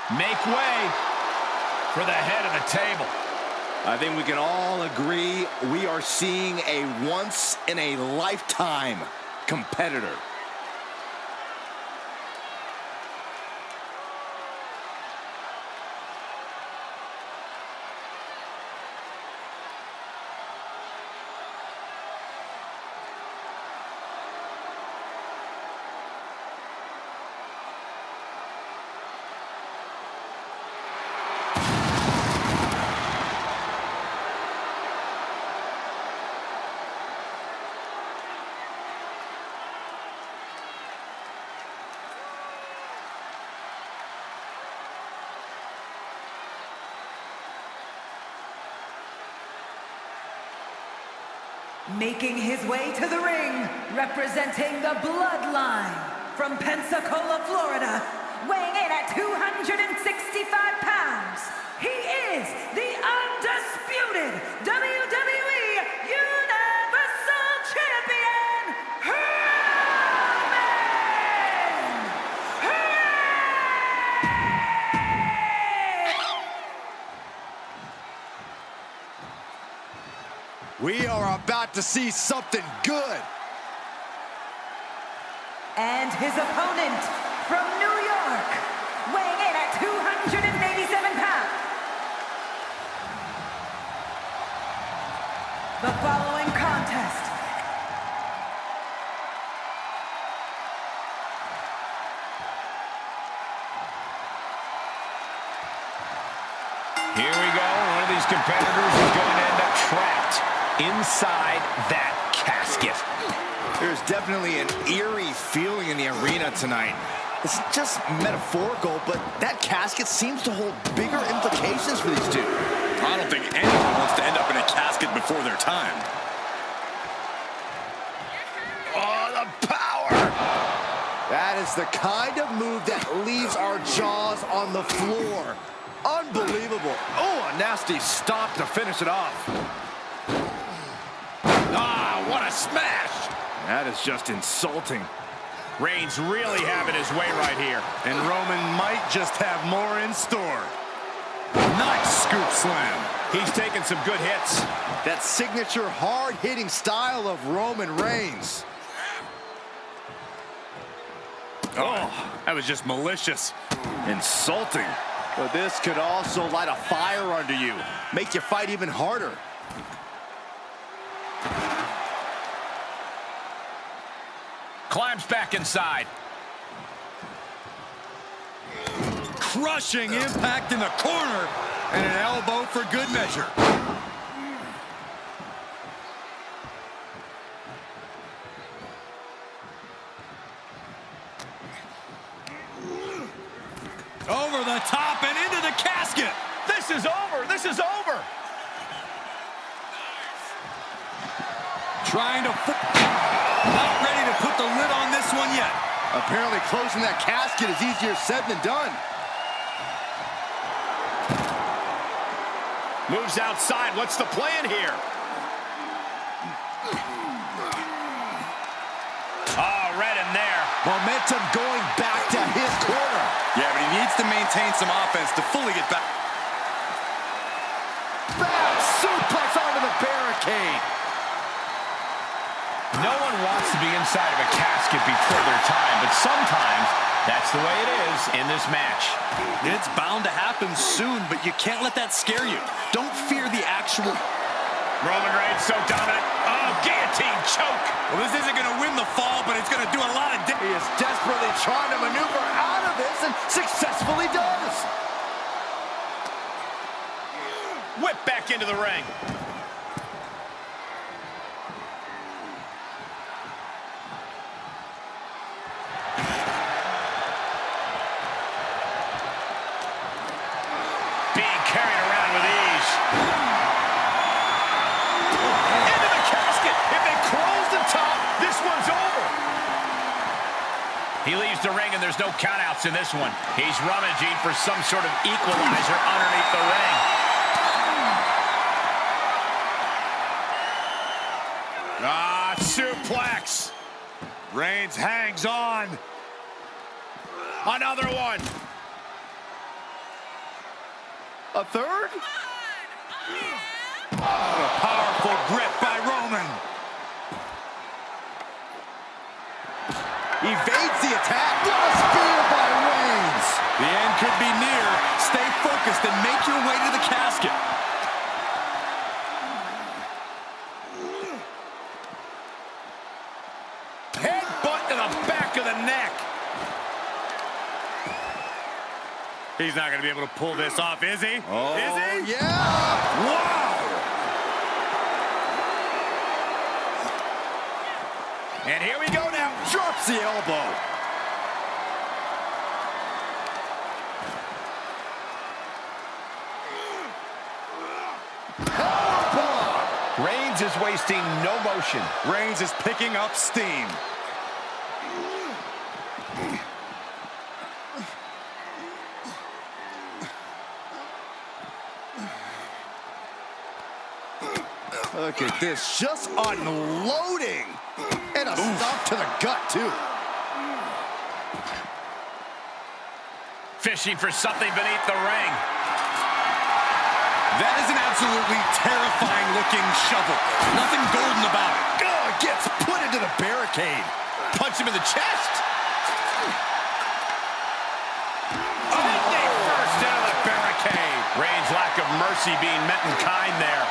Make way for the head of the table. I think we can all agree we are seeing a once-in-a-lifetime competitor. Making his way to the ring, representing the Bloodline, from Pensacola, Florida, weighing in at 265 pounds, he is the undisputed WWE Universal Champion, We are about to see something good. And his opponent from New York, weighing in at 287 pounds. The following contest Here we go. One of these competitors is going to end up trapped inside that casket. There's definitely an eerie feeling in the arena tonight. It's just metaphorical, but that casket seems to hold bigger implications for these two. I don't think anyone wants to end up in a casket before their time. Oh, the power! That is the kind of move that leaves our jaws on the floor. Unbelievable. Oh, a nasty stop to finish it off. Ah, what a smash! That is just insulting. Reigns really having his way right here. And Roman might just have more in store. Nice scoop slam. He's taking some good hits. That signature hard-hitting style of Roman Reigns. Oh, that was just malicious. Insulting. But this could also light a fire under you. Make you fight even harder. Climbs back inside. Crushing impact in the corner. And an elbow for good measure. Over the top and into the casket. This is over. This is over. Trying to... Not ready to put the lid on this one yet. Apparently closing that casket is easier said than done. Moves outside. What's the plan here? Oh, right in there. Momentum going back to his corner. Yeah, but he needs to maintain some offense to fully get back. Back suplex onto the barricade. No one wants to be inside of a casket before their time, but sometimes that's the way it is in this match. It's bound to happen soon, but you can't let that scare you. Don't fear the actual... Roman Reigns so dominant. Oh, guillotine choke. Well, this isn't going to win the fall, but it's going to do a lot of... He is desperately trying to maneuver out of this and successfully does. Whip back into the ring. Being carried around with ease. Into the casket. If they close the top, this one's over. He leaves the ring, and there's no countouts in this one. He's rummaging for some sort of equalizer underneath the ring. Ah, suplex. Reigns hangs on. Another one. A third? What a powerful grip by Roman. Evades the attack. What a spear by Reigns. The end could be near. Stay focused and make your way to the casket. Headbutt to the back of the neck. He's not going to be able to pull this off, is he? Oh, is he? Yeah. Wow! And here we go now. Drops the elbow. Powerbomb. Reigns is wasting no motion. Reigns is picking up steam. Look at this, just unloading. And a stop to the gut, too. Fishing for something beneath the ring. That is an absolutely terrifying looking shovel. Nothing golden about it. Oh, gets put into the barricade. Punch him in the chest. Oh, first into the barricade. Reigns' lack of mercy being met in kind there.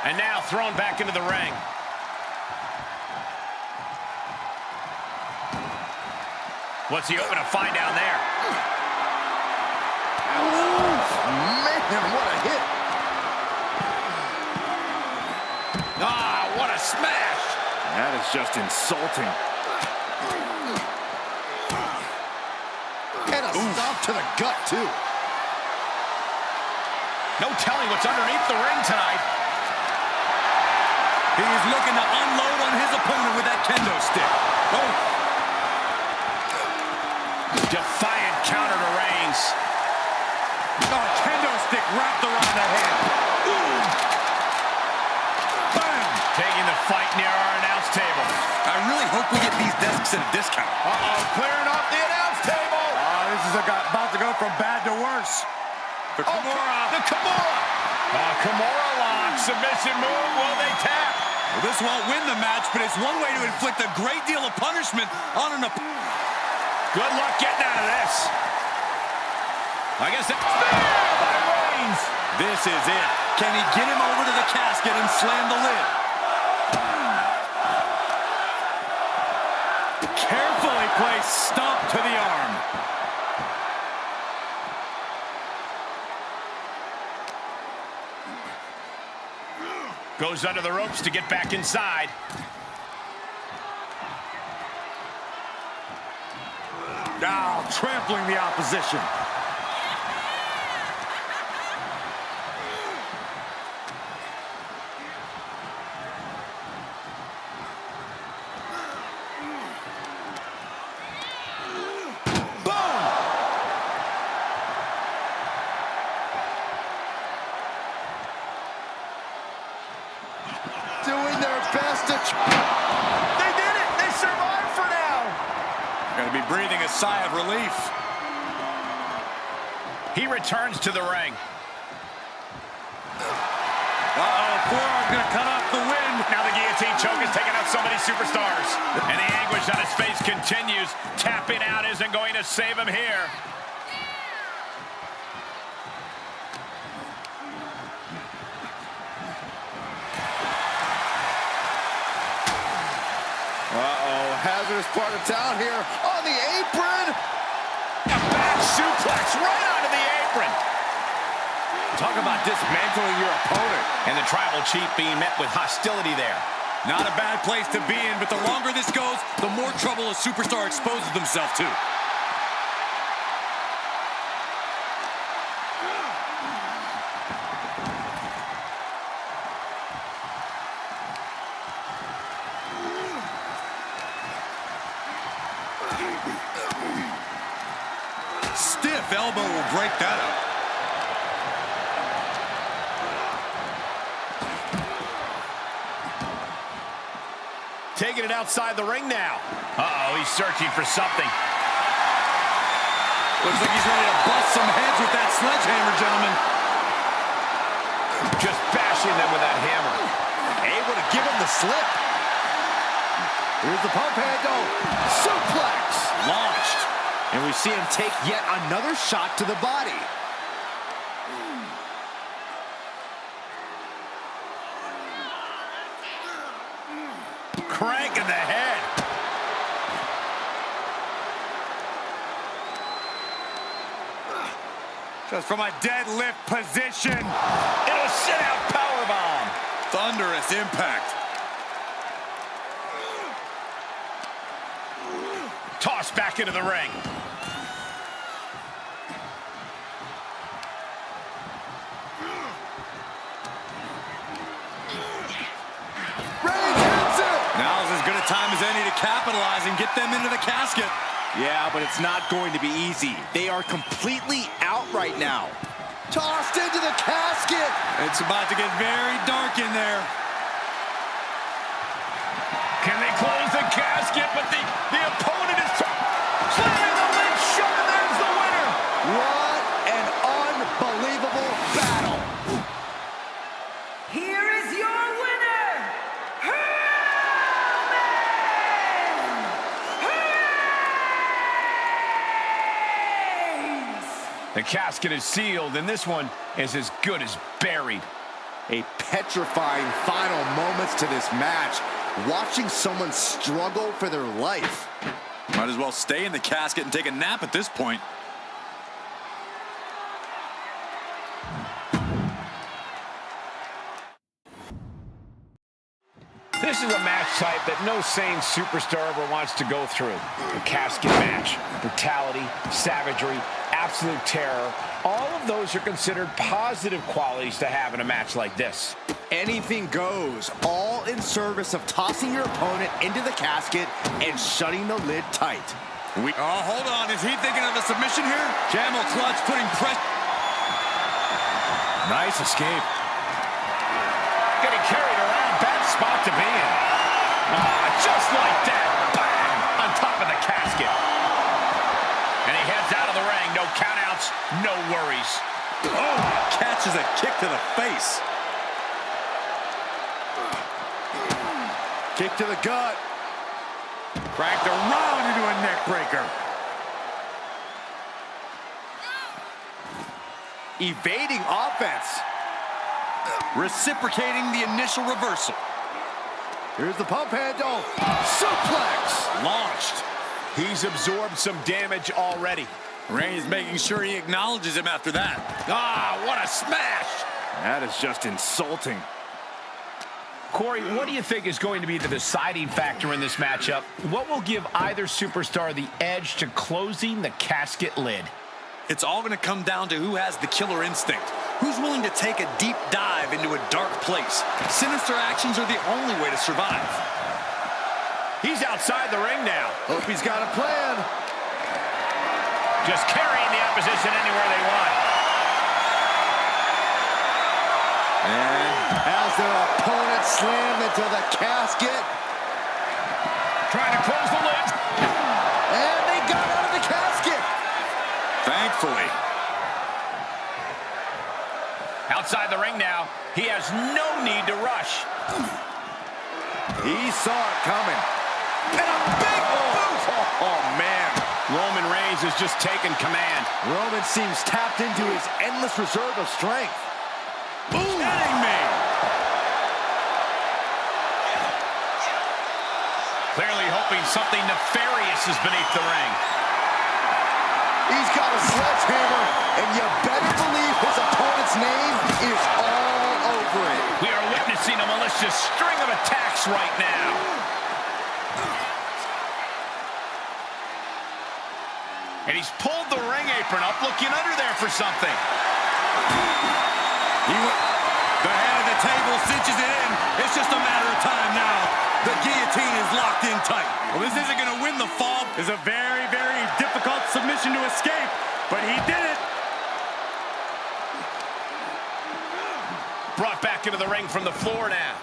And now thrown back into the ring. What's he hoping to find down there? Man, what a hit. Ah, what a smash. That is just insulting. And a stop to the gut, too. No telling what's underneath the ring tonight. He's looking to unload on his opponent with that kendo stick. Oh. Defiant counter to Reigns. Oh, kendo stick wrapped around the head. Ooh. Bam! Taking the fight near our announce table. I really hope we get these desks at a discount. Uh-oh, clearing off the announce table. This is about to go from bad to worse. The Kimura. The Kimura. Kimura lock. Submission move. Will they tap? Well, this won't win the match, but it's one way to inflict a great deal of punishment on an opponent. Good luck getting out of this. I guess that's spear by Reigns. This is it. Can he get him over to the casket and slam the lid? Carefully placed stomp to the arm. Goes under the ropes to get back inside. Now trampling the opposition. Doing their best to... They did it! They survived for now! Gonna be breathing a sigh of relief. He returns to the ring. Uh-oh, forearm gonna cut off the wind. Now the guillotine choke is taking out so many superstars. And the anguish on his face continues. Tapping out isn't going to save him here. Uh-oh, hazardous part of town here on the apron. A back suplex right onto the apron. Talk about dismantling your opponent. And the tribal chief being met with hostility there. Not a bad place to be in, but the longer this goes, the more trouble a superstar exposes themselves to. Stiff elbow will break that up. Taking it outside the ring now. Uh-oh, he's searching for something. Looks like he's ready to bust some heads with that sledgehammer, gentlemen. Just bashing them with that hammer. Able to give him the slip. Here's the pump handle. Suplex. Launched. And we see him take yet another shot to the body. Cranking the head. Just from a deadlift position. It'll sit out powerbomb. Thunderous impact. Tossed back into the ring. Now's as good a time as any to capitalize and get them into the casket. Yeah, but it's not going to be easy. They are completely out right now. Tossed into the casket. It's about to get very dark in there. Can they close the casket? But the opponent is slamming the lid shut, and there's the winner. What an unbelievable battle. Here is your winner, Reigns! The casket is sealed, and this one is as good as buried. A petrifying final moments to this match. Watching someone struggle for their life. Might as well stay in the casket and take a nap at this point. This is a match type that no sane superstar ever wants to go through. A casket match, brutality, savagery, absolute terror. All of those are considered positive qualities to have in a match like this. Anything goes, all in service of tossing your opponent into the casket and shutting the lid tight. Oh, hold on. Is he thinking of a submission here? Camel clutch putting pressure. Nice escape. Getting carried around. Bad spot to be in. Just like that. Bang! On top of the casket. And he heads out of the ring. No countouts, no worries. Oh, catches a kick to the face. Kick to the gut. Cracked around into a neck breaker. Evading offense. Reciprocating the initial reversal. Here's the pump handle. Suplex. Launched. He's absorbed some damage already. Reigns making sure he acknowledges him after that. What a smash. That is just insulting. Corey, what do you think is going to be the deciding factor in this matchup? What will give either superstar the edge to closing the casket lid? It's all going to come down to who has the killer instinct. Who's willing to take a deep dive into a dark place? Sinister actions are the only way to survive. He's outside the ring now. Hope he's got a plan. Just carrying the opposition anywhere they want. And as their opponent slammed into the casket. Trying to close the lid. And they got out of the casket. Thankfully. Outside the ring now. He has no need to rush. He saw it coming. And a big boot. Oh, man. Roman Reigns has just taken command. Roman seems tapped into his endless reserve of strength. Boom. Kidding me. Clearly hoping something nefarious is beneath the ring. He's got a sledgehammer, and you better believe his opponent's name is all over it. We are witnessing a malicious string of attacks right now. And he's pulled the ring apron up, looking under there for something. The head of the table cinches it in. It's just a matter of time now. The guillotine is locked in tight. Well, this isn't going to win the fall. It's a very, very difficult submission to escape, but he did it. Brought back into the ring from the floor now.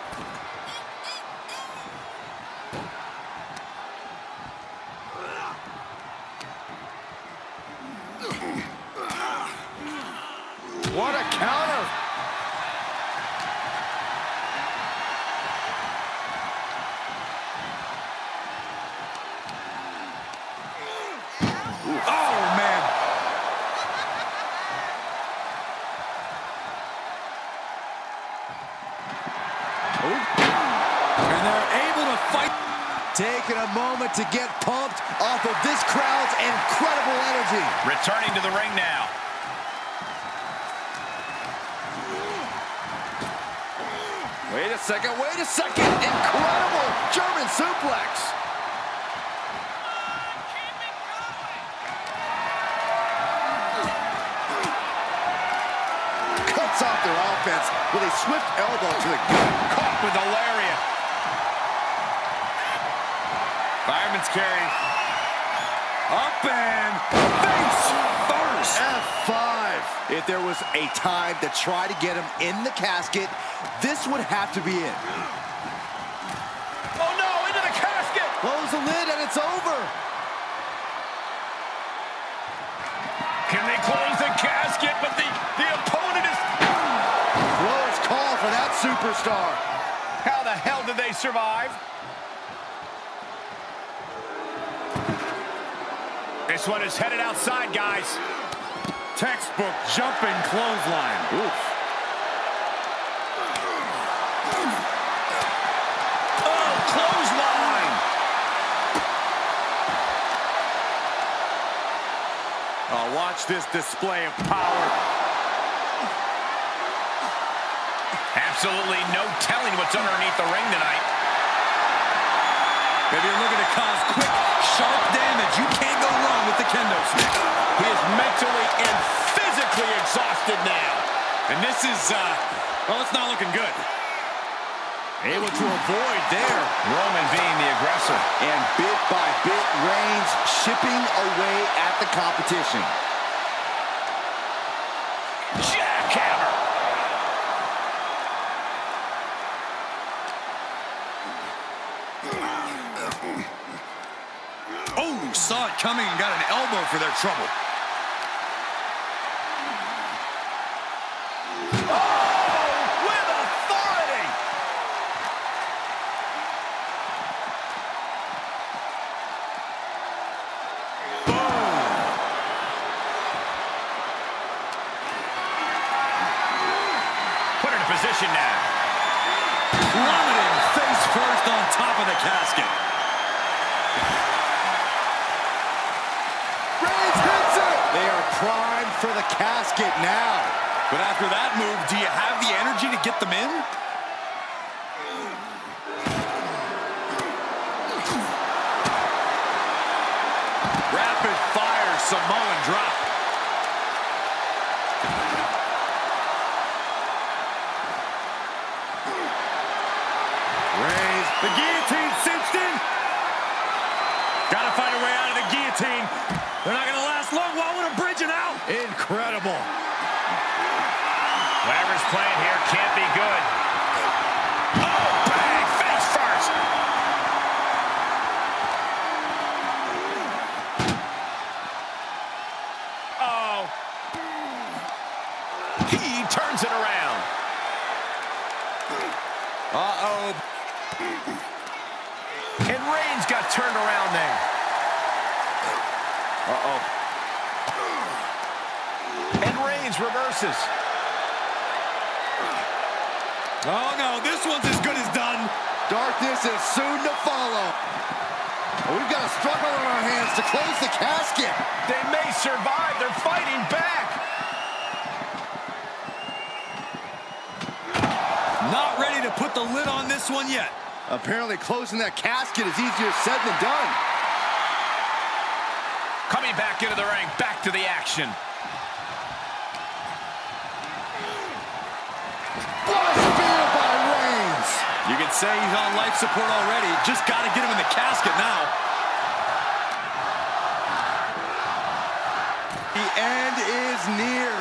And they're able to fight. Taking a moment to get pumped off of this crowd's incredible energy. Returning to the ring now. Wait a second, wait a second. Incredible German suplex. Cuts off their offense with a swift elbow to the gut. Caught with the lariat. Fireman's carry. Up and face first. F5. If there was a time to try to get him in the casket, this would have to be it. Oh no, into the casket! Close the lid and it's over. Can they close the casket? But the opponent is... Close call for that superstar. How the hell did they survive? This one is headed outside, guys. Textbook jumping clothesline. Oof. Oh, clothesline! Oh, watch this display of power. Absolutely no telling what's underneath the ring tonight. Maybe you're looking to cause quick, sharp damage. You can't go wrong with the kendo stick. He is mentally and physically exhausted now. And this is, well, it's not looking good. Able to avoid there. Roman being the aggressor. And bit by bit, Reigns chipping away at the competition. Jackhammer! Oh, saw it coming and got an elbow for their trouble. With authority! Put her in position now. Plummeting face first on top of the casket. Reigns hits it! They are primed for the casket now. But after that move, do you have the energy to get them in? Rapid fire Samoan drop. Reigns, The guillotine cinched in. Gotta find a way out of the guillotine. They're not gonna last long. Why would a bridging out? incredible. Whatever's playing here can't be good. Oh, bang! Face first! Oh. He turns it around. Uh-oh. And Reigns got turned around there. Uh-oh. And Reigns reverses. Oh, no, this one's as good as done. Darkness is soon to follow. We've got a struggle on our hands to close the casket. They may survive. They're fighting back. Not ready to put the lid on this one yet. Apparently closing that casket is easier said than done. Coming back into the ring, back to the action. What a spear by Reigns. You can say he's on life support already. Just got to get him in the casket now. The end is near.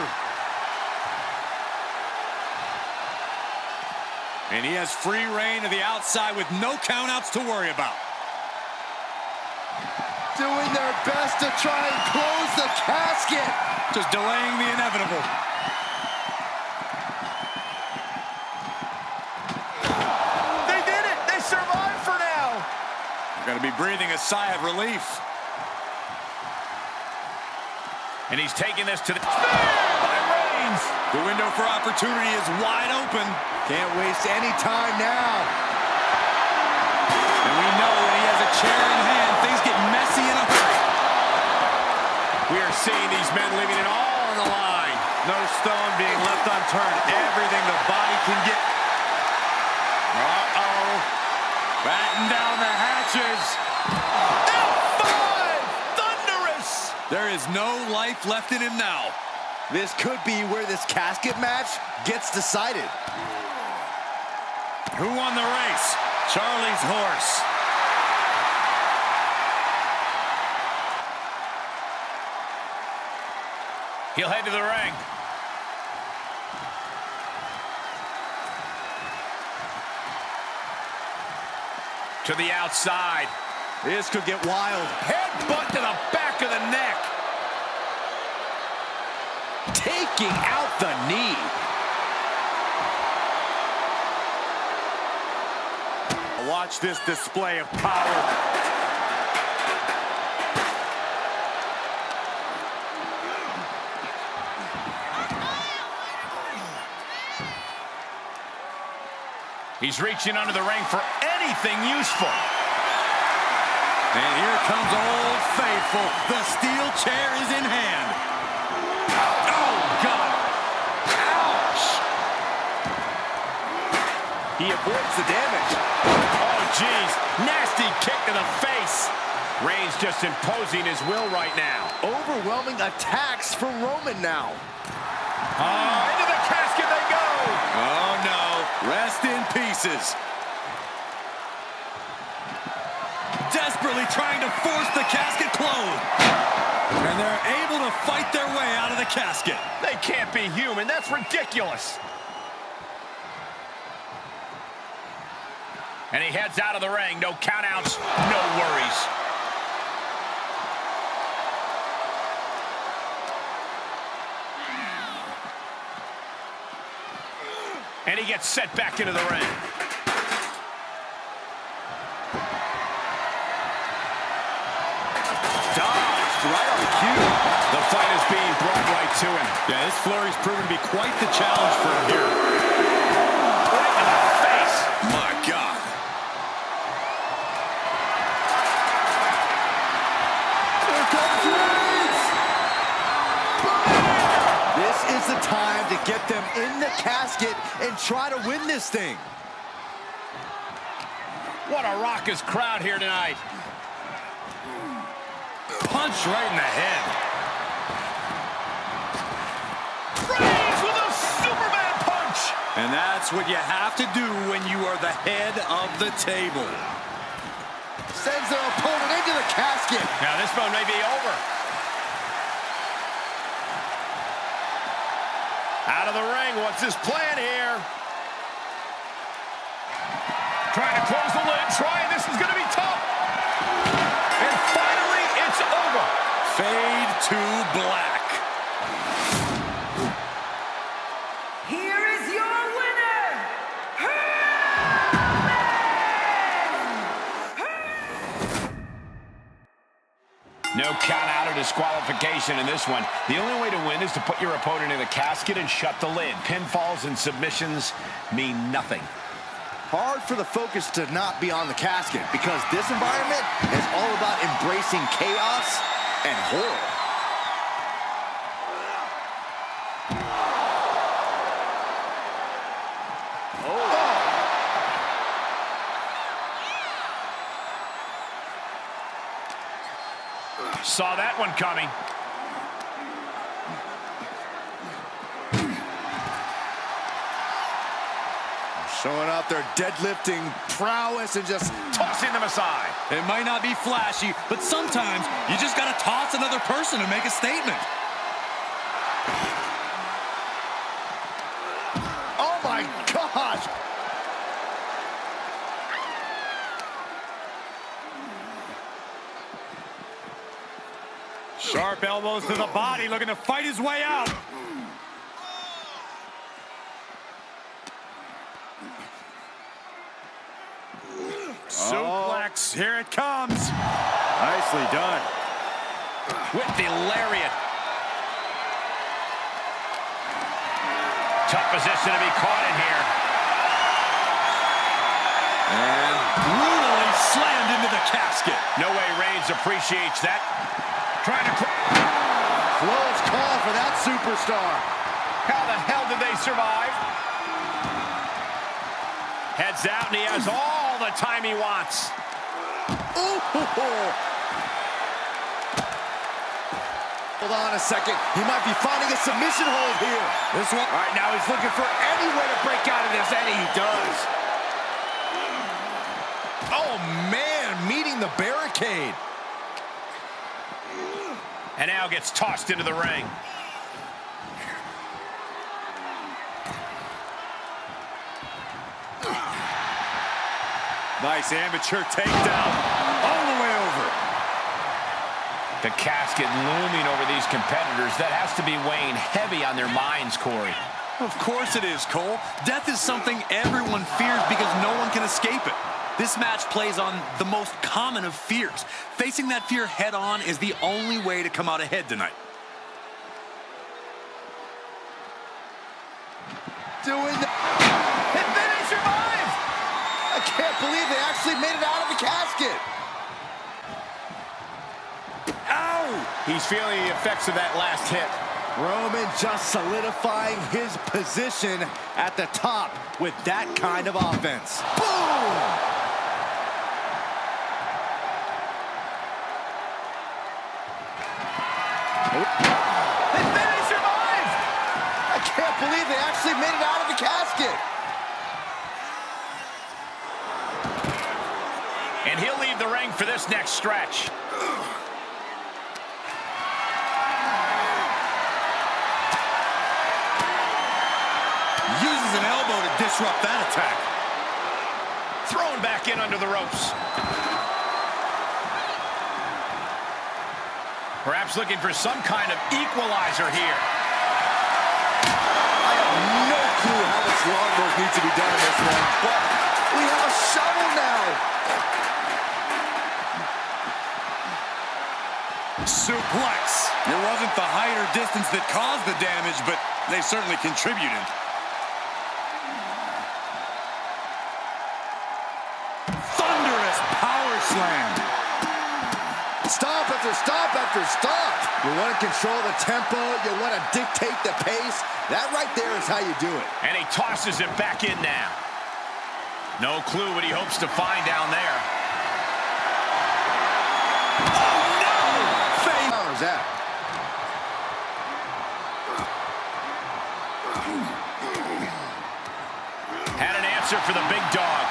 And he has free reign to the outside with no countouts to worry about. Doing their best to try and close the casket. Just delaying the inevitable. They did it. They survived for now. Got to be breathing a sigh of relief. And he's taking this to the... Spear by Reigns. The window for opportunity is wide open. Can't waste any time now. men leaving it all on the line. No stone being left unturned. Everything the body can get. Uh-oh. Batten down the hatches. F5! Thunderous! There is no life left in him now. This could be where this casket match gets decided. Who won the race? Charlie's horse. He'll head to the ring. To the outside. This could get wild. Headbutt to the back of the neck. Taking out the knee. Watch this display of power. He's reaching under the ring for anything useful. And here comes Old Faithful. The steel chair is in hand. Oh, God. Ouch! He avoids the damage. Oh, geez. Nasty kick to the face. Reigns just imposing his will right now. Overwhelming attacks from Roman now. Into the casket they go. Oh, no. Rest in pieces. Desperately trying to force the casket closed. And they're able to fight their way out of the casket. They can't be human. That's ridiculous. And he heads out of the ring. No countouts, no worries. And he gets set back into the ring. Dodged right on cue. The fight is being brought right to him. Yeah, this flurry's proven to be quite the challenge for him here. Right in the face. My God. Here comes Reigns. This is the time to get them in the casket and try to win this thing. What a raucous crowd here tonight. Punch right in the head. Reigns with a Superman punch. And that's what you have to do when you are the head of the table. Sends their opponent into the casket. Now this one may be over. Out of the ring, what's his plan here? Trying to close the lid, this is gonna be tough. And finally, it's over. Fade to black. Here is your winner, No count out or disqualification in this one. The only way to win is to put your opponent in the casket and shut the lid. Pinfalls and submissions mean nothing. Hard for the focus to not be on the casket because this environment is all about embracing chaos and horror. Saw that one coming. Showing off their deadlifting prowess and just Tossing them aside. It might not be flashy, but sometimes you just got to toss another person to make a statement. oh my gosh! Sharp elbows to the body, looking to fight his way out. Suplex, here it comes. Nicely done. With the lariat. Tough position to be caught in here. And brutally slammed into the casket. No way Reigns appreciates that. Trying to... Close call for that superstar. How the hell did they survive? Heads out, and he has all the time he wants. Ooh. Hold on a second. He might be finding a submission hold here. This one. All right, now he's looking for any way to break out of this, and he does. Oh, man, meeting the barricade. And now gets tossed into the ring. Nice amateur takedown. All the way over. The casket looming over these competitors. That has to be weighing heavy on their minds, Corey. Of course it is, Cole. Death is something everyone fears because no one can escape it. This match plays on the most common of fears. Facing that fear head on is the only way to come out ahead tonight. Doing the... And then he survived! I can't believe they actually made it out of the casket. Ow! He's feeling the effects of that last hit. Roman just solidifying his position at the top with that kind of offense. Boom! And then he survived! I can't believe they actually made it out of the casket. And he'll leave the ring for this next stretch. Uses an elbow to disrupt that attack. Thrown back in under the ropes. Perhaps looking for some kind of equalizer here. I have no clue how much long work needs to be done in this one, but we have a shovel now. Suplex. It wasn't the height or distance that caused the damage, but they certainly contributed. Thunderous power slam. Stop after stop after stop. You want to control the tempo. You want to dictate the pace. That right there is how you do it. And he tosses it back in now. No clue what he hopes to find down there. Oh, no! How's that? Had an answer for the big dog.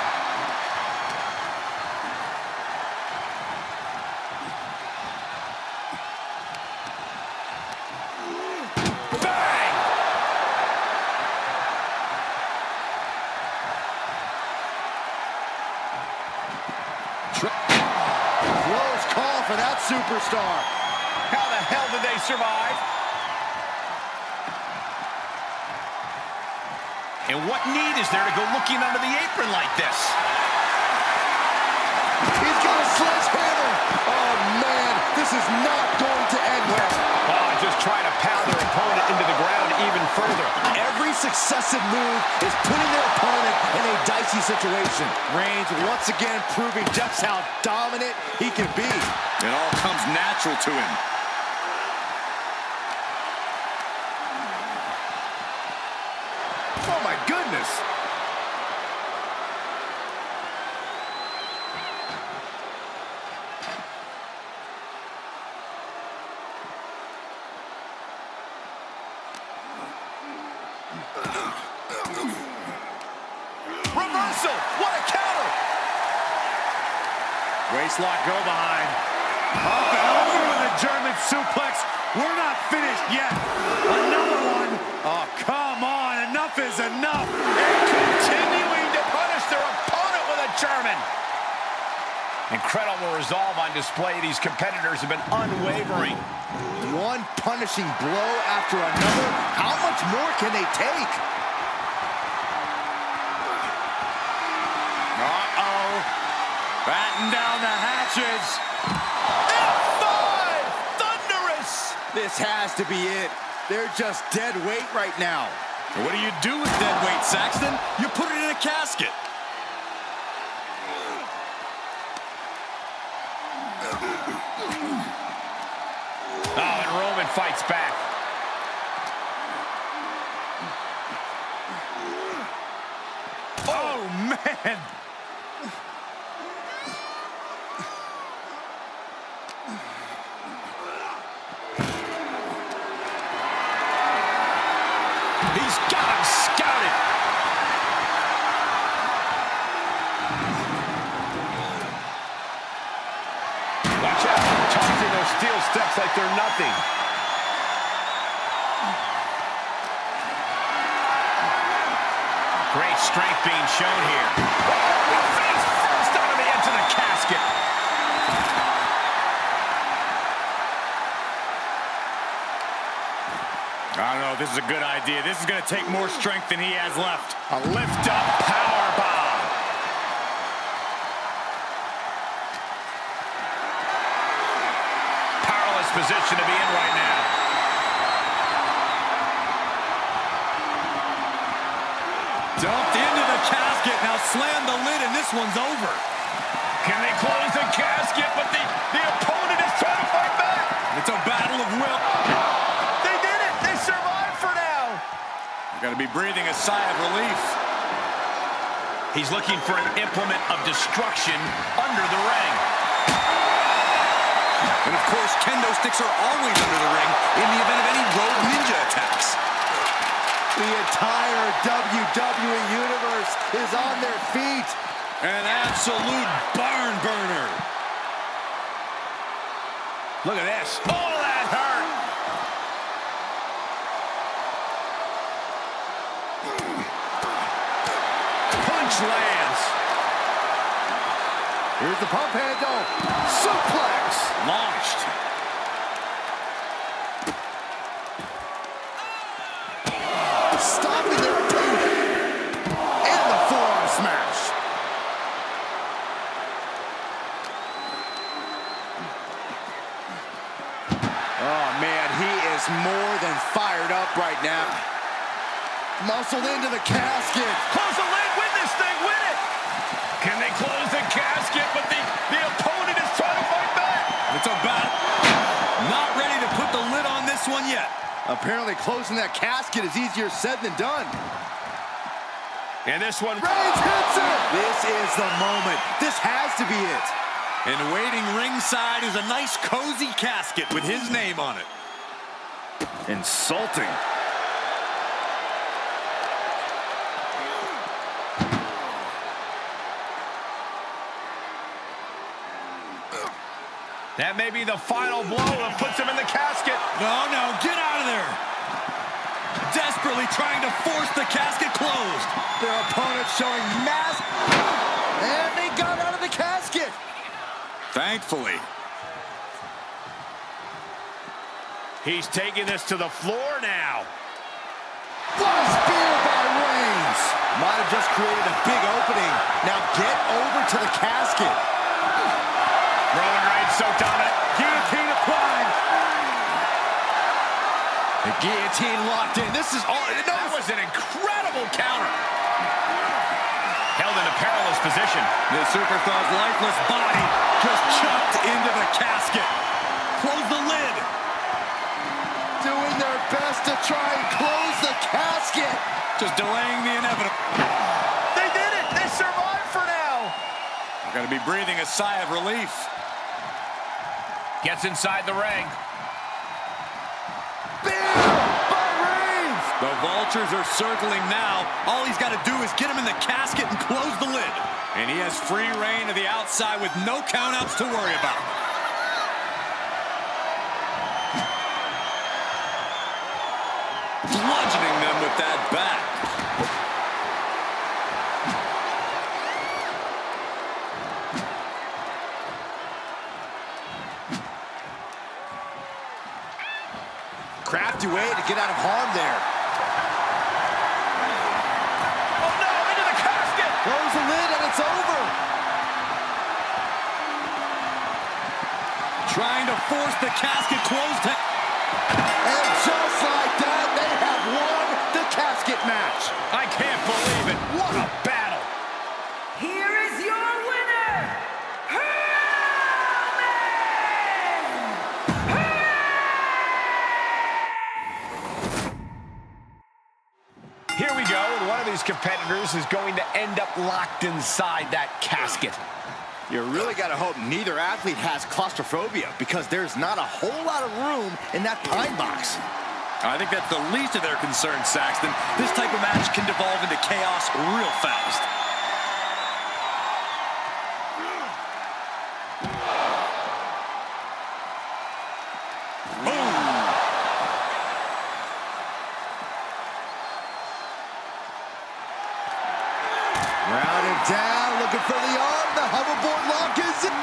Close call for that superstar. How the hell did they survive? And what need is there to go looking under the apron like this? He's got a sledgehammer. Oh, man, this is not going to end well. Oh, just trying to pound their opponent into the ground even further. Every successive move is putting their opponent in a dicey situation. Reigns once again proving just how dominant he can be. It all comes natural to him. Oh, my goodness. Reversal! What a counter! Waistlock go behind. Up and over with a German suplex. We're not finished yet. Another one. Oh, come on. Enough is enough. And continuing to punish their opponent with a German. Incredible resolve on display. These competitors have been unwavering. One punishing blow after another. How much more can they take? Uh-oh. Batten down the hatches. F5! Thunderous! This has to be it. They're just dead weight right now. What do you do with dead weight, Saxton? You put it in a casket. Oh, and Roman fights back. Oh, man! He's got him scouted. Watch out. Tossing those steel steps like they're nothing. Great strength being shown here. Oh, face first onto the edge of the casket. I don't know if this is a good idea. This is going to take more strength than he has left. A lift-up power bomb. Powerless position to be in right now. Dumped into the casket. Now slam the lid, and this one's over. Can they close the casket? But the opponent is trying to fight back. It's a battle of will. They did it. They survived for now. Got to be breathing a sigh of relief. He's looking for an implement of destruction under the ring. And of course, kendo sticks are always under the ring in the event of any rogue ninja attacks. The entire WWE Universe is on their feet. An absolute barn burner. Look at this. Oh, that hurt. Punch lands. Here's the pump handle. Suplex. Launched. Stopping their opponent. And the forearm smash. Oh, man, he is more than fired up right now. Muscled into the casket. Close the lid. Win this thing. Win it. Can they close the casket? But the opponent is trying to fight back. It's a battle. Not ready to put the lid on this one yet. Apparently closing that casket is easier said than done. And this one. Reigns hits it. This is the moment. This has to be it. And waiting ringside is a nice cozy casket with his name on it. Insulting. That may be the final blow that puts him in the casket. No, get out of there. Desperately trying to force the casket closed. Their opponent showing mass. And they got out of the casket. Thankfully. He's taking this to the floor now. What a spear by Reigns. Might have just created a big opening. Now get over to the casket. Roman Reigns so dominant. Guillotine applied. The guillotine locked in. This is all. That was an incredible counter. Held in a perilous position. The superstar's lifeless body just chucked into the casket. Close the lid. Doing their best to try and close the casket. Just delaying the inevitable. They did it. They survived for now. Gotta be breathing a sigh of relief. Gets inside the ring. Spear by Reigns. The vultures are circling now. All he's got to do is get him in the casket and close the lid. And he has free reign to the outside with no countouts to worry about. Bludgeoning them with that bat. Crafty way to get out of harm there. Oh no, into the casket. Close the lid and it's over. Trying to force the casket closed. And just like that, they have won the casket match. I can't believe it. What a battle. Here is your winner, Roman Reigns! competitors is going to end up locked inside that casket. You really got to hope neither athlete has claustrophobia, because there's not a whole lot of room in that pine box. I think that's the least of their concerns, Saxton. This type of match can devolve into chaos real fast. Rounded down, looking for the arm. The hoverboard lock is in.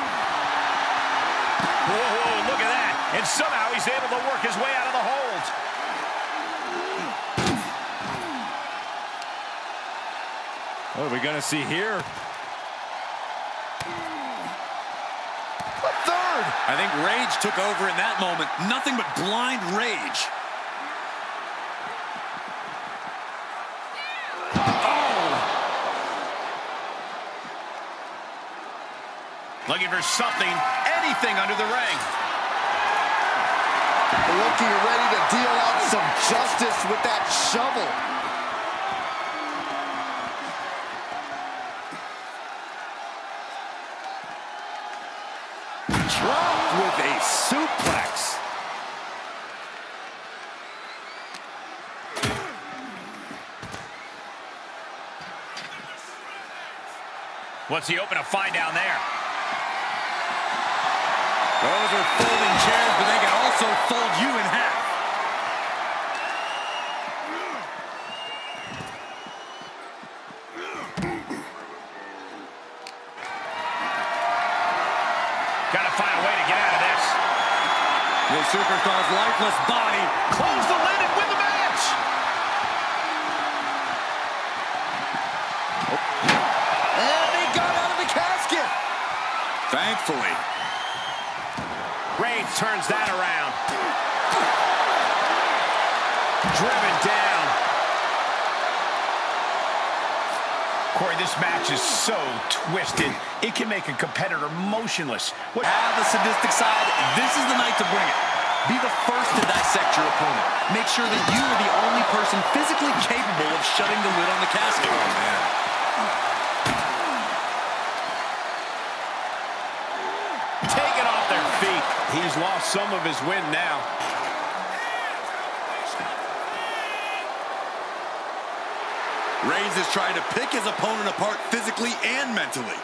Whoa, look at that. And somehow he's able to work his way out of the hold. What are we going to see here? A third. I think rage took over in that moment. Nothing but blind rage. Looking for something, anything under the ring. Looking ready to deal out some justice with that shovel. Dropped with a suplex. What's he open to find down there? Those are folding chairs, but they can also fold you in half. Gotta find a way to get out of this. The superstar's lifeless body. Close the lid and win the match. And he got out of the casket. Thankfully. Reigns turns that around. Driven down. Corey, this match is so twisted, it can make a competitor motionless. Have the sadistic side, this is the night to bring it. Be the first to dissect your opponent. Make sure that you are the only person physically capable of shutting the lid on the casket. Oh, man. Taken off their feet. He's lost some of his wind now. Reigns is trying to pick his opponent apart physically and mentally.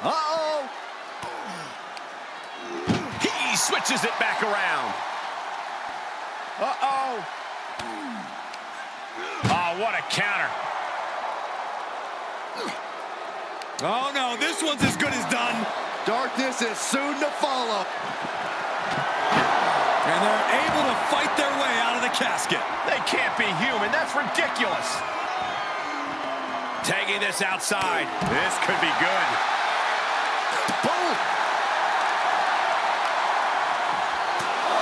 Uh-oh. He switches it back around. Uh-oh. Oh, what a counter. Oh, no, this one's as good as done. Darkness is soon to follow. And they're able to fight their way out of the casket. They can't be human. That's ridiculous. Taking this outside. This could be good. Boom.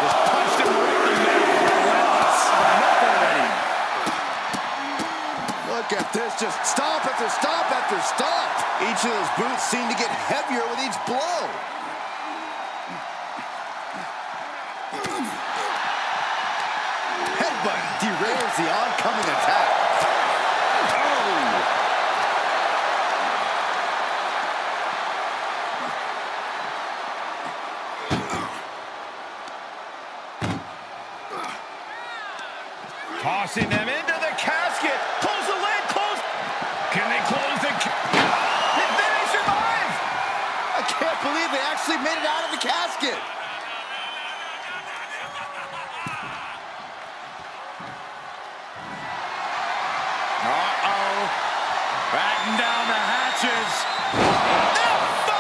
Just punched him right in the middle. Enough already. Look at this, just stomp after stomp after stomp. Each of those boots seem to get heavier with each blow. Headbutt derails the oncoming attack. Tossing them into the casket. Close the lid, close. Can they close the Did they survive? I can't believe they actually made it out of the casket. Uh-oh. Batten down the hatches. F5!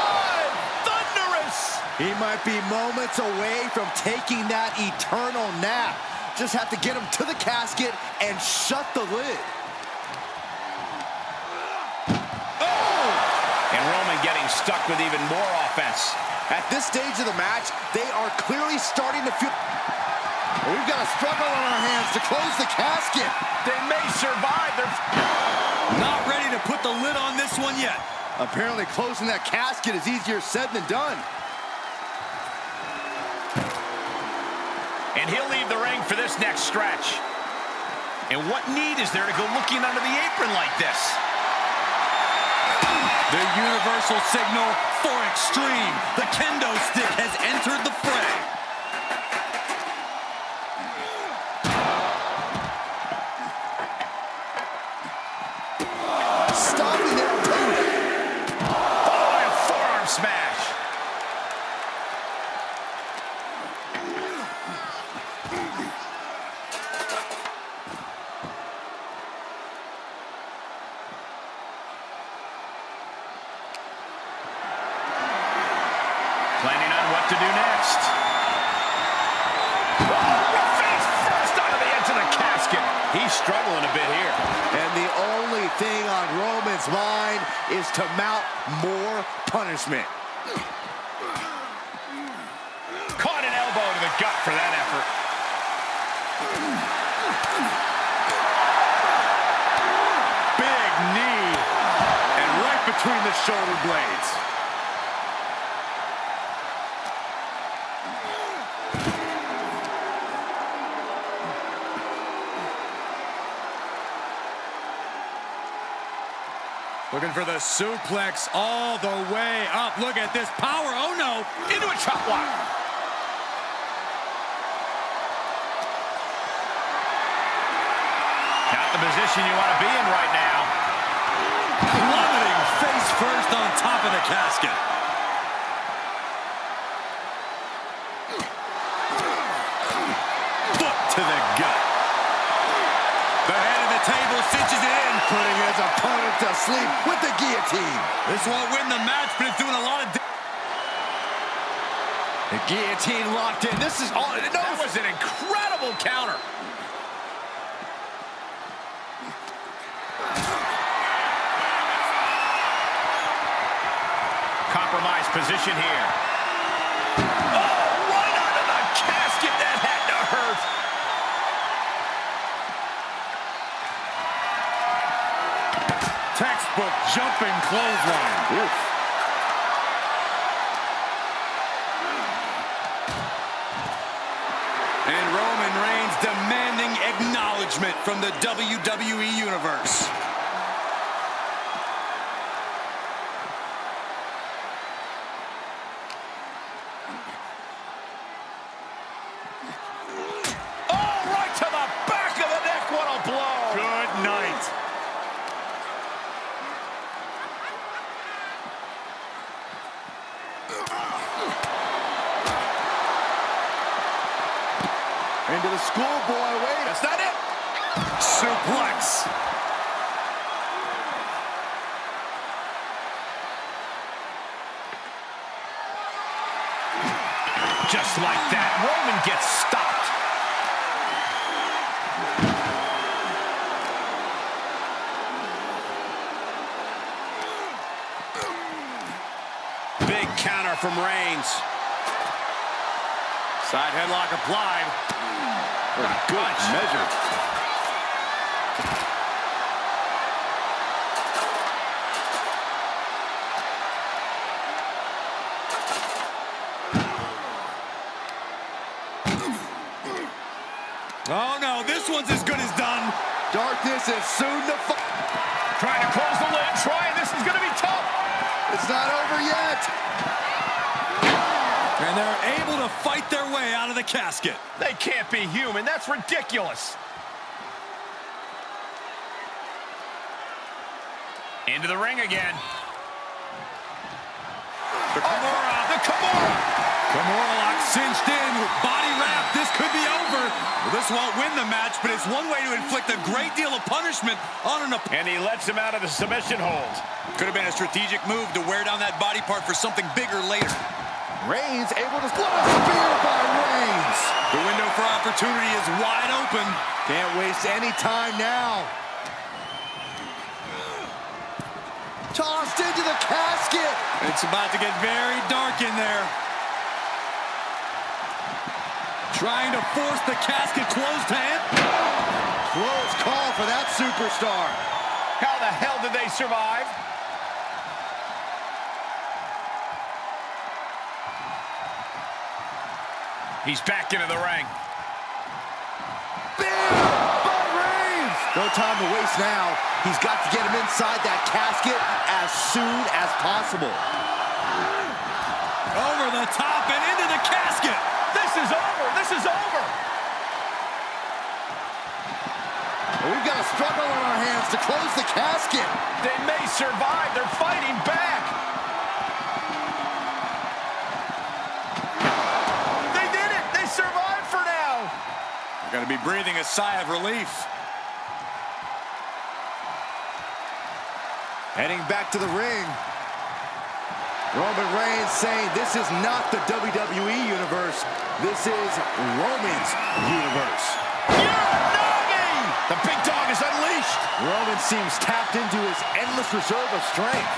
Thunderous! He might be moments away from taking that eternal nap. Just have to get him to the casket and shut the lid. Oh! And Roman getting stuck with even more offense. At this stage of the match, they are clearly starting to feel... We've got a struggle on our hands to close the casket. They may survive. They're not ready to put the lid on this one yet. Apparently closing that casket is easier said than done. And he'll leave the ring for this next stretch. And what need is there to go looking under the apron like this? The universal signal for extreme. The kendo stick has entered the fray. Stopping their opponent. Following forearm smash. Planning on what to do next. Oh, face first onto the edge of the casket. He's struggling a bit here. And the only thing on Roman's mind is to mount more punishment. Caught an elbow to the gut for that effort. Big knee. And right between the shoulder blades. Looking for the suplex all the way up. Look at this power. Oh, no. Into a chop block. Not the position you want to be in right now. Plummeting face first on top of the casket. Foot to the gut. The head of the table cinches it in. Putting his opponent to sleep with the guillotine. This won't win the match, but it's doing a lot of The guillotine locked in. This is all. That was an incredible counter. Compromised position here. Oh, right onto the casket. That had to hurt. textbook jumping clothesline. Oof. And Roman Reigns demanding acknowledgement from the WWE Universe. Oh, right to the back of the neck. What a blow. Good night. Into the schoolboy. Wait. That's not it. Suplex. Just like that, Roman gets stopped. Big counter from Reigns. Side headlock applied. Good measure. Oh no, this one's as good as done. Darkness is soon to fall. Trying to close the lid. Trying. This is going to be tough. It's not over yet. And they're able to fight their way out of the casket. They can't be human. That's ridiculous. Into the ring again. The Kimura. The Kimura. Kimura lock cinched in with body wrap. This could be over. Well, this won't win the match, but it's one way to inflict a great deal of punishment on an opponent. And he lets him out of the submission hold. Could have been a strategic move to wear down that body part for something bigger later. Reigns able to split a spear by Reigns. The window for opportunity is wide open. Can't waste any time now. Tossed into the casket. It's about to get very dark in there. Trying to force the casket closed to him. Close call for that superstar. How the hell did they survive? He's back into the ring. Bam! Bud Reigns! No time to waste now. He's got to get him inside that casket as soon as possible. Over the top and into the casket. This is over. This is over. We've got a struggle on our hands to close the casket. They may survive. They're fighting back. They did it. They survived for now. They're going to be breathing a sigh of relief. Heading back to the ring. Roman Reigns saying this is not the WWE Universe. This is Roman's universe. The big dog is unleashed. Roman seems tapped into his endless reserve of strength.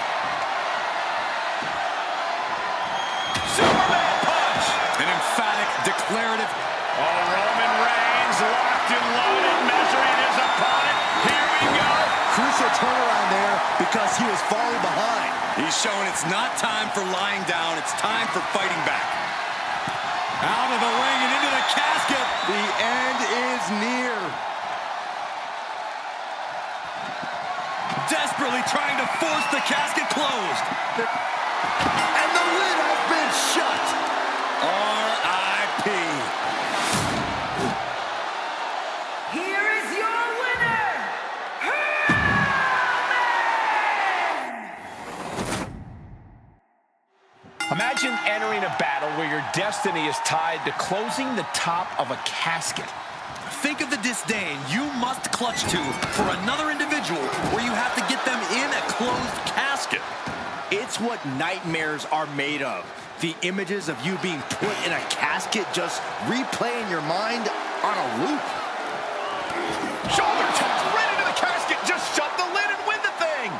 Superman punch. An emphatic, declarative. Oh, Roman Reigns locked and loaded, measuring his opponent. Here we go. Crucial turnaround there because he was falling behind. He's showing it's not time for lying down. It's time for fighting back. Out of the ring and into the casket. The end is near. Desperately trying to force the casket closed. And the lid has been shut. R.I.P. Here is your winner, Roman! Imagine entering a battle where your destiny is tied to closing the top of a casket. Think of the disdain you must clutch to for another individual where you have to get them in a closed casket. It's what nightmares are made of. The images of you being put in a casket just replay in your mind on a loop. Shoulder taps right into the casket. Just shut the lid and win the thing.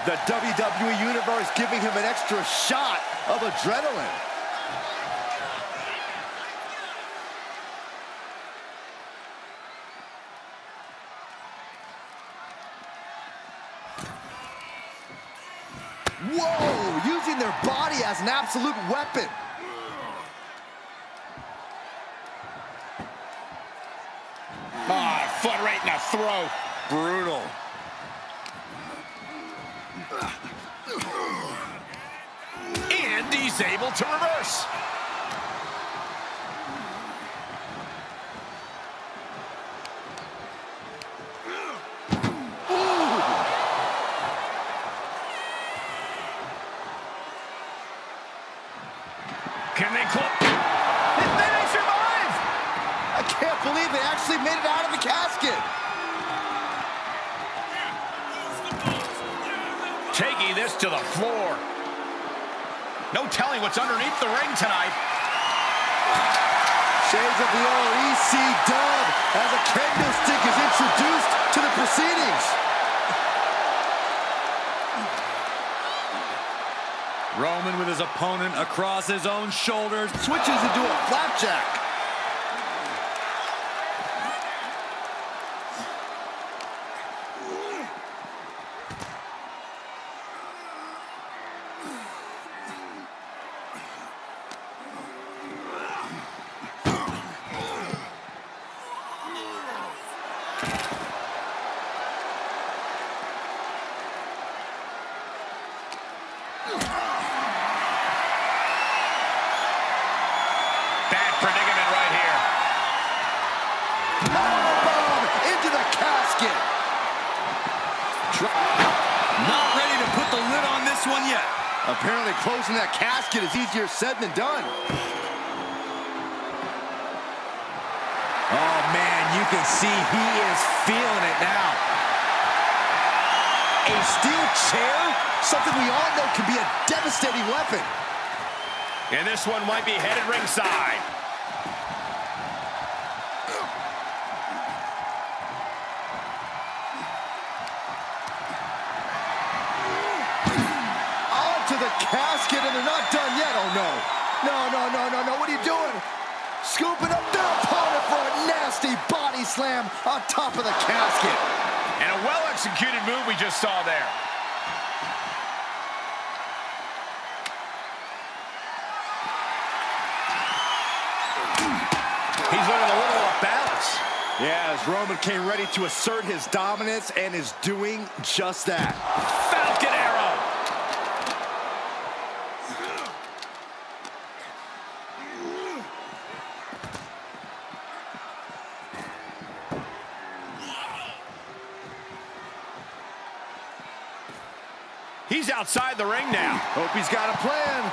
The WWE Universe giving him an extra shot of adrenaline. Whoa! Using their body as an absolute weapon. Foot right in the throat. Brutal. And he's able to reverse. Can they clip? They may survive! I can't believe they actually made it out of the casket. Taking this to the floor. No telling what's underneath the ring tonight. Shades of the old EC dub as a kendo stick is introduced to the proceedings. Roman with his opponent across his own shoulders. Switches into a flapjack. Bad predicament right here. Powerbomb into the casket. Not ready to put the lid on this one yet. Apparently closing that casket is easier said than done. Oh man, you can see he is feeling it now. A steel chair? Something we all know can be a devastating weapon. And this one might be headed ringside. Onto the casket, and they're not done yet. Oh, no. No. What are you doing? Scooping up their opponent for a nasty body slam on top of the casket. And a well-executed move we just saw there. He's looking a little off balance. Yeah, as Roman came ready to assert his dominance and is doing just that. Falcon arrow. He's outside the ring now. Hope he's got a plan.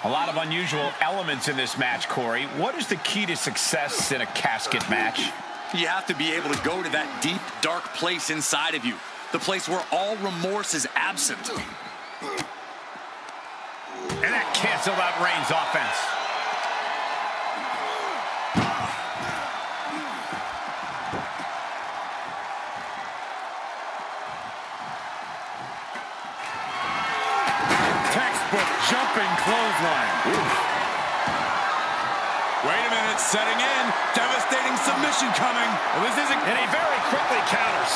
A lot of unusual elements in this match, Corey. What is the key to success in a casket match? You have to be able to go to that deep, dark place inside of you. The place where all remorse is absent. And that canceled out Reigns' offense. Jumping clothesline. Oof. Wait a minute, setting in. Devastating submission coming. Well, this isn't... And he very quickly counters.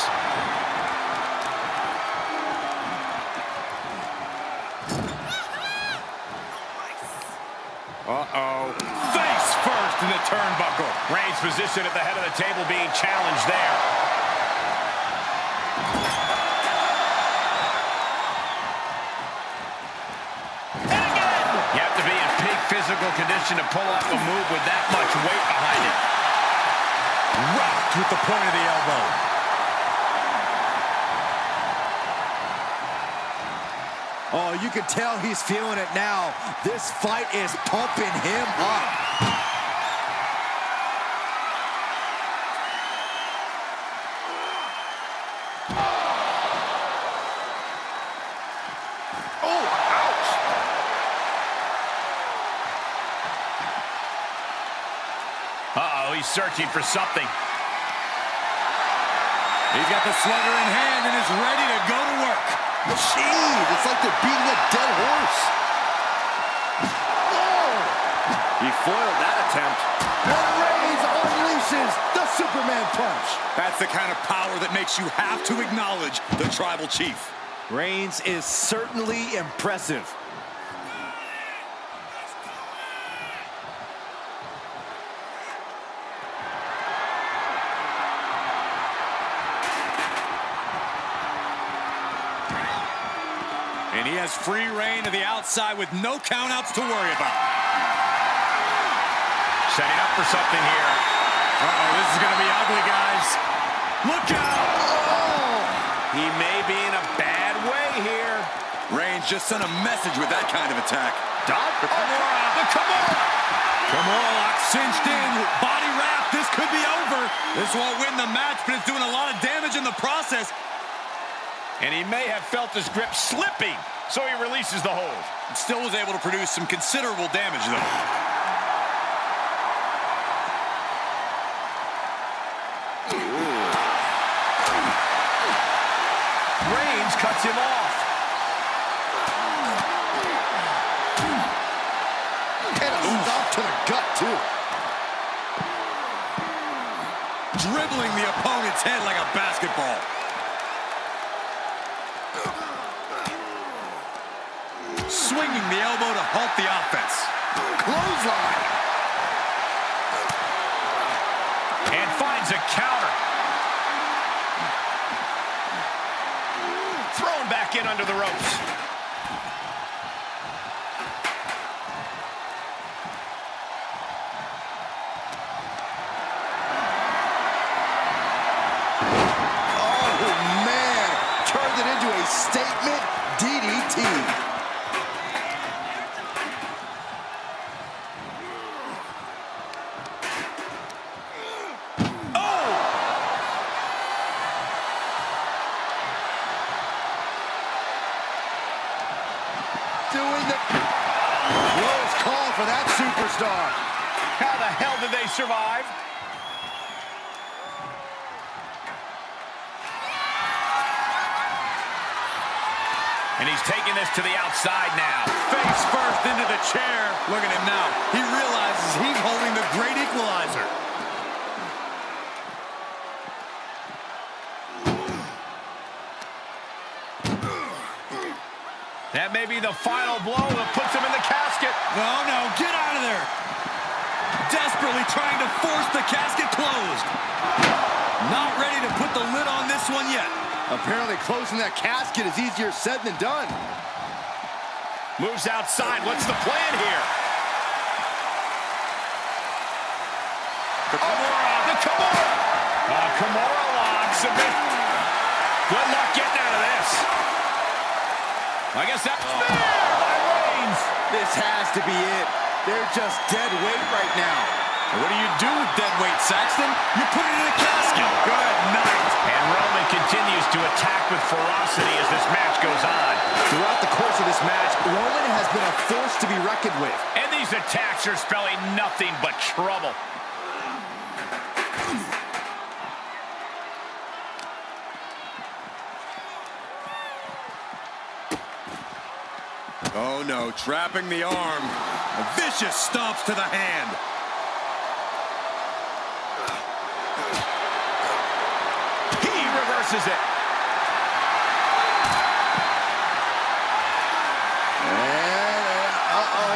Uh-oh. Face first in the turnbuckle. Reigns' position at the head of the table being challenged there. Physical condition to pull off a move with that much weight behind it. Rocked with the point of the elbow. Oh, you can tell he's feeling it now. This fight is pumping him up. He's searching for something. He's got the slugger in hand and is ready to go to work. Jeez, it's like they're beating a dead horse. Oh! He foiled that attempt. And Reigns unleashes the Superman punch. That's the kind of power that makes you have to acknowledge the tribal chief. Reigns is certainly impressive. And he has free reign to the outside with no countouts to worry about. Setting up for something here. Uh-oh, this is going to be ugly, guys. Look out! Oh! He may be in a bad way here. Reigns just sent a message with that kind of attack. The Kimura! The Kimura! Kimura lock cinched in. Body wrap. This could be over. This won't win the match, but it's doing a lot of damage in the process. And he may have felt his grip slipping, so he releases the hold. Still was able to produce some considerable damage, though. Reigns cuts him off. And a stop to the gut, too. Dribbling the opponent's head like a basketball. Swinging the elbow to halt the offense. Clothesline. And finds a counter. Thrown back in under the ropes. Oh, man. Turned it into a statement DDT. Doing the close call for that superstar. How the hell did they survive? And he's taking this to the outside now. Face first into the chair. Look at him now. He realizes he's holding the great equalizer. That may be the final blow that puts him in the casket. Oh, no. Get out of there. Desperately trying to force the casket closed. Not ready to put the lid on this one yet. Apparently closing that casket is easier said than done. Moves outside. What's the plan here? The Kimura. The Kimura. Kimura lock. Submit. Good luck getting out of this. I guess that's fair by Reigns. This has to be it. They're just dead weight right now. What do you do with dead weight, Saxton? You put it in a casket. Good night. And Roman continues to attack with ferocity as this match goes on. Throughout the course of this match, Roman has been a force to be reckoned with. And these attacks are spelling nothing but trouble. Oh, no. Trapping the arm. Vicious stomps to the hand. He reverses it.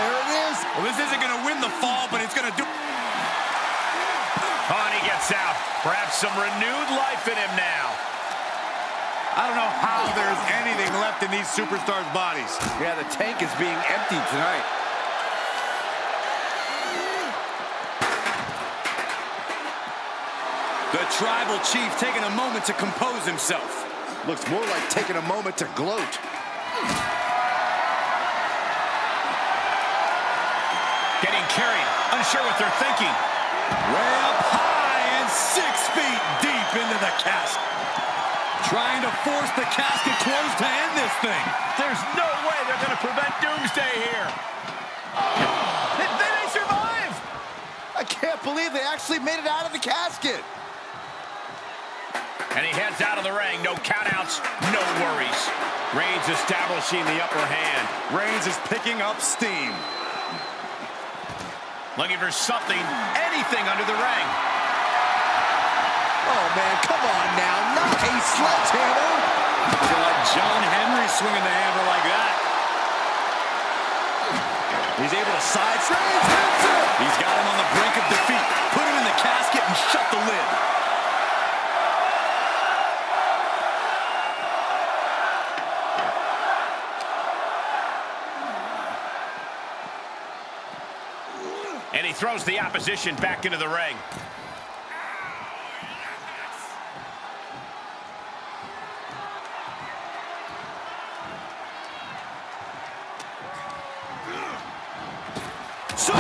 Here it is. Well, this isn't going to win the fall, but it's going to do... Oh, and he gets out. Perhaps some renewed life in him now. I don't know how there's anything left in these superstars' bodies. Yeah, the tank is being emptied tonight. The tribal chief taking a moment to compose himself. Looks more like taking a moment to gloat. Getting carried, unsure what they're thinking. Way up high and 6 feet deep into the casket. Trying to force the casket closed to end this thing. There's no way they're going to prevent Doomsday here. They may survive. I can't believe they actually made it out of the casket. And he heads out of the ring. No countouts, no worries. Reigns establishing the upper hand. Reigns is picking up steam. Looking for something, anything under the ring. Oh, man, come on now. Not a sledgehammer. You let John Henry swinging the hammer like that. He's able to sidestep. He's got him on the brink of defeat. Put him in the casket and shut the lid. And he throws the opposition back into the ring. So